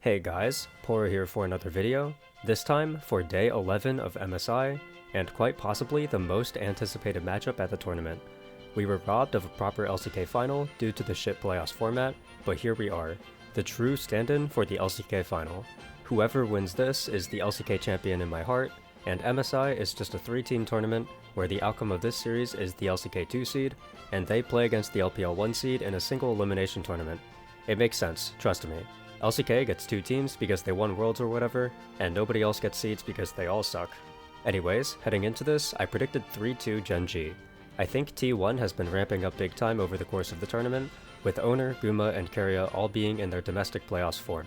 Hey guys, Poro here for another video, this time for day 11 of MSI, and quite possibly the most anticipated matchup at the tournament. We were robbed of a proper LCK final due to the shit playoffs format, but here we are, the true stand-in for the LCK final. Whoever wins this is the LCK champion in my heart, and MSI is just a 3-team tournament where the outcome of this series is the LCK 2 seed, and they play against the LPL 1 seed in a single elimination tournament. It makes sense, trust me. LCK gets 2 teams because they won Worlds or whatever, and nobody else gets seeds because they all suck. Anyways, heading into this, I predicted 3-2 Gen G. I think T1 has been ramping up big time over the course of the tournament, with Owner, Guma, and Keria all being in their domestic playoffs form.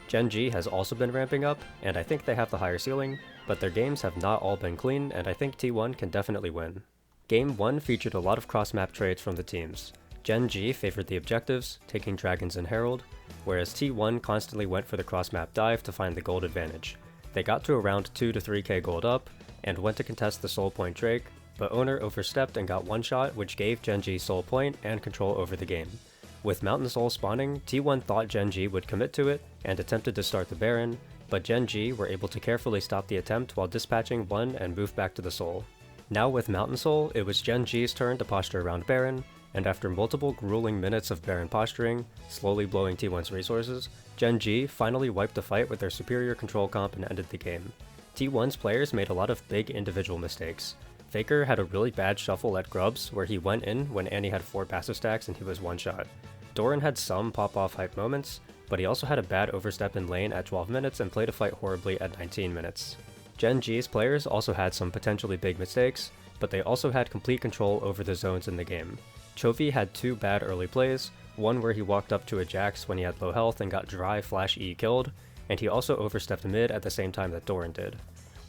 Gen G has also been ramping up, and I think they have the higher ceiling, but their games have not all been clean, and I think T1 can definitely win. Game 1 featured a lot of cross-map trades from the teams. Gen G favored the objectives, taking Dragons and Herald, whereas T1 constantly went for the cross-map dive to find the gold advantage. They got to around 2 to 3k gold up, and went to contest the Soul Point Drake, but Owner overstepped and got one shot, which gave Gen G Soul Point and control over the game. With Mountain Soul spawning, T1 thought Gen G would commit to it, and attempted to start the Baron, but Gen G were able to carefully stop the attempt while dispatching one and move back to the Soul. Now with Mountain Soul, it was Gen G's turn to posture around Baron, and after multiple grueling minutes of Baron posturing, slowly blowing T1's resources, Gen G finally wiped the fight with their superior control comp and ended the game. T1's players made a lot of big individual mistakes. Faker had a really bad shuffle at Grubs where he went in when Annie had 4 passive stacks and he was one shot. Doran had some pop-off hype moments, but he also had a bad overstep in lane at 12 minutes and played a fight horribly at 19 minutes. Gen G's players also had some potentially big mistakes, but they also had complete control over the zones in the game. Chovy had 2 bad early plays, one where he walked up to a Jax when he had low health and got dry flash E killed, and he also overstepped mid at the same time that Doran did.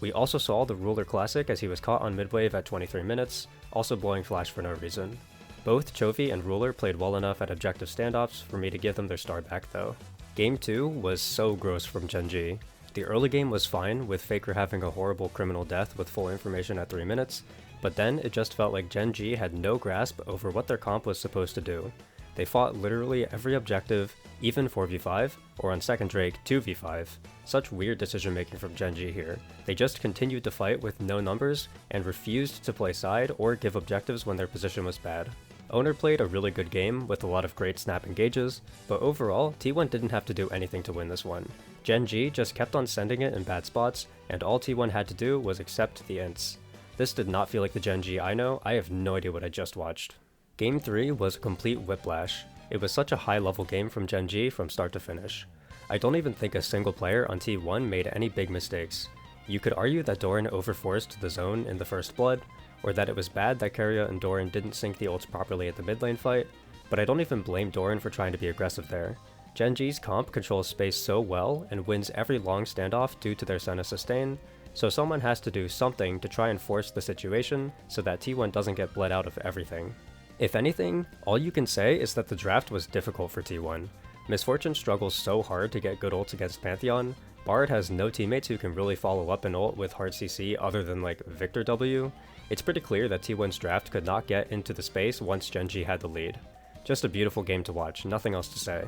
We also saw the Ruler Classic as he was caught on mid wave at 23 minutes, also blowing flash for no reason. Both Chovy and Ruler played well enough at objective standoffs for me to give them their star back though. Game 2 was so gross from Gen G. The early game was fine, with Faker having a horrible criminal death with full information at 3 minutes, but then it just felt like Gen G had no grasp over what their comp was supposed to do. They fought literally every objective, even 4v5, or on second Drake 2v5. Such weird decision making from Gen G here. They just continued to fight with no numbers, and refused to play side or give objectives when their position was bad. Owner played a really good game with a lot of great snap engages, but overall, T1 didn't have to do anything to win this one. Gen G just kept on sending it in bad spots, and all T1 had to do was accept the ints. This did not feel like the Gen G I know. I have no idea what I just watched. Game 3 was a complete whiplash. It was such a high level game from Gen G from start to finish. I don't even think a single player on T1 made any big mistakes. You could argue that Doran overforced the zone in the first blood, or that it was bad that Keria and Doran didn't sync the ults properly at the mid lane fight, but I don't even blame Doran for trying to be aggressive there. Gen G's comp controls space so well and wins every long standoff due to their Senna sustain, so someone has to do something to try and force the situation so that T1 doesn't get bled out of everything. If anything, all you can say is that the draft was difficult for T1. Misfortune struggles so hard to get good ults against Pantheon, Bard has no teammates who can really follow up an ult with hard CC other than like Victor W. It's pretty clear that T1's draft could not get into the space once Gen G had the lead. Just a beautiful game to watch, nothing else to say.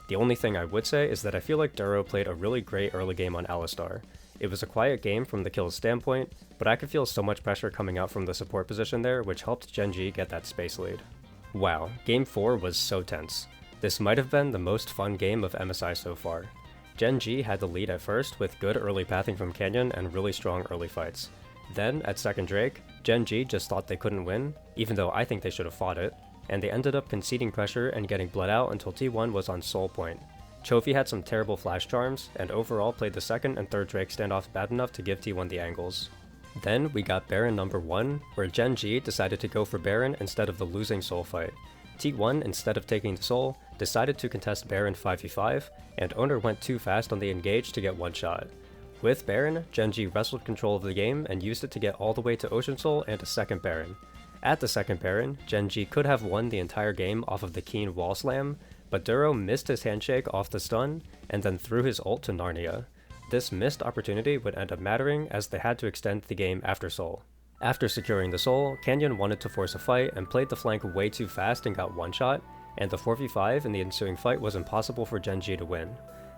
The only thing I would say is that I feel like Duro played a really great early game on Alistar. It was a quiet game from the kills standpoint, but I could feel so much pressure coming out from the support position there, which helped Gen G get that space lead. Wow, Game 4 was so tense. This might have been the most fun game of MSI so far. Gen G had the lead at first with good early pathing from Canyon and really strong early fights. Then, at second Drake, Gen G just thought they couldn't win, even though I think they should have fought it, and they ended up conceding pressure and getting bled out until T1 was on Soul Point. Chovy had some terrible flash charms, and overall played the second and third Drake standoffs bad enough to give T1 the angles. Then we got Baron number 1, where Gen G decided to go for Baron instead of the losing Soul fight. T1, instead of taking the Soul, decided to contest Baron 5v5, and Owner went too fast on the engage to get one shot. With Baron, Gen G wrestled control of the game and used it to get all the way to Ocean Soul and a second Baron. At the second Baron, Gen G could have won the entire game off of the Keen wall slam, but Duro missed his handshake off the stun, and then threw his ult to Narnia. This missed opportunity would end up mattering as they had to extend the game after Soul. After securing the Soul, Canyon wanted to force a fight and played the flank way too fast and got one shot, and the 4v5 in the ensuing fight was impossible for Gen G to win.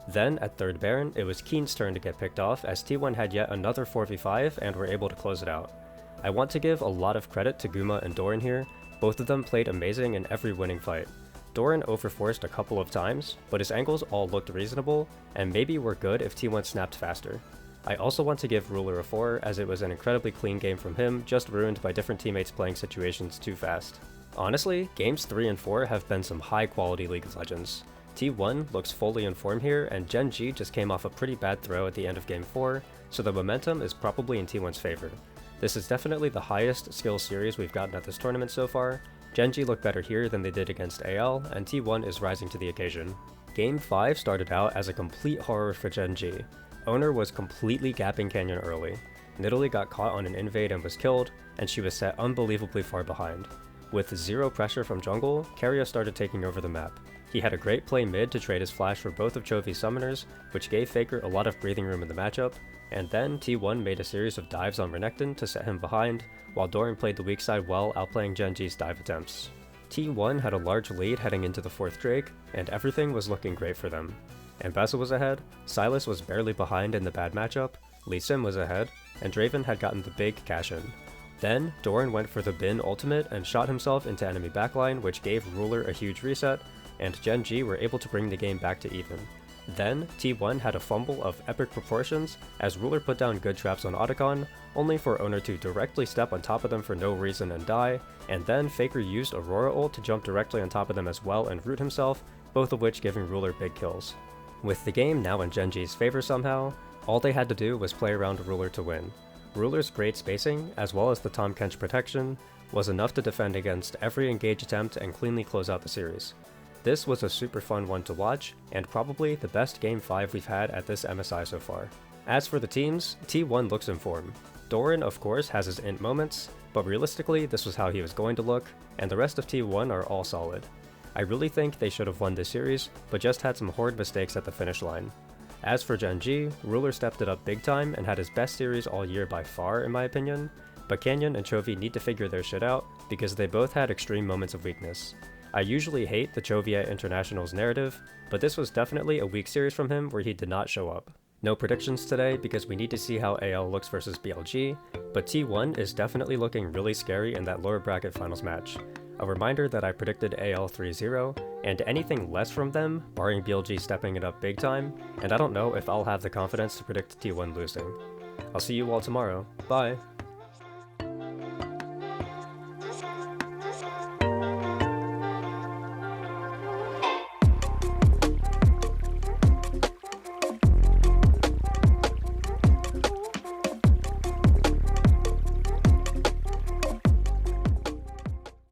Then, at 3rd Baron, it was Keen's turn to get picked off as T1 had yet another 4v5 and were able to close it out. I want to give a lot of credit to Guma and Doran here. Both of them played amazing in every winning fight. Doran overforced a couple of times, but his angles all looked reasonable, and maybe were good if T1 snapped faster. I also want to give Ruler a 4, as it was an incredibly clean game from him, just ruined by different teammates playing situations too fast. Honestly, games 3 and 4 have been some high quality League of Legends. T1 looks fully in form here, and Gen G just came off a pretty bad throw at the end of game 4, so the momentum is probably in T1's favor. This is definitely the highest skill series we've gotten at this tournament so far. Gen G look better here than they did against AL, and T1 is rising to the occasion. Game 5 started out as a complete horror for Gen G. Owner was completely gapping Canyon early. Nidalee got caught on an invade and was killed, and she was set unbelievably far behind. With zero pressure from jungle, Keria started taking over the map. He had a great play mid to trade his flash for both of Chovy's summoners, which gave Faker a lot of breathing room in the matchup, and then T1 made a series of dives on Renekton to set him behind, while Doran played the weak side well, outplaying Gen G's dive attempts. T1 had a large lead heading into the 4th Drake, and everything was looking great for them. Ambessa was ahead, Sylas was barely behind in the bad matchup, Lee Sin was ahead, and Draven had gotten the big cash-in. Then, Doran went for the Bin ultimate and shot himself into enemy backline, which gave Ruler a huge reset, and Gen G were able to bring the game back to even. Then, T1 had a fumble of epic proportions as Ruler put down good traps on Otacon, only for Owner to directly step on top of them for no reason and die, and then Faker used Aurora ult to jump directly on top of them as well and root himself, both of which giving Ruler big kills. With the game now in Gen G's favor somehow, all they had to do was play around Ruler to win. Ruler's great spacing, as well as the Tahm Kench protection, was enough to defend against every engage attempt and cleanly close out the series. This was a super fun one to watch, and probably the best Game 5 we've had at this MSI so far. As for the teams, T1 looks in form. Doran of course has his int moments, but realistically this was how he was going to look, and the rest of T1 are all solid. I really think they should have won this series, but just had some horrid mistakes at the finish line. As for Gen G, Ruler stepped it up big time and had his best series all year by far in my opinion, but Canyon and Chovy need to figure their shit out because they both had extreme moments of weakness. I usually hate the Chovy at Internationals narrative, but this was definitely a weak series from him where he did not show up. No predictions today because we need to see how AL looks versus BLG, but T1 is definitely looking really scary in that lower bracket finals match. A reminder that I predicted AL 3-0, and anything less from them, barring BLG stepping it up big time, and I don't know if I'll have the confidence to predict T1 losing. I'll see you all tomorrow. Bye!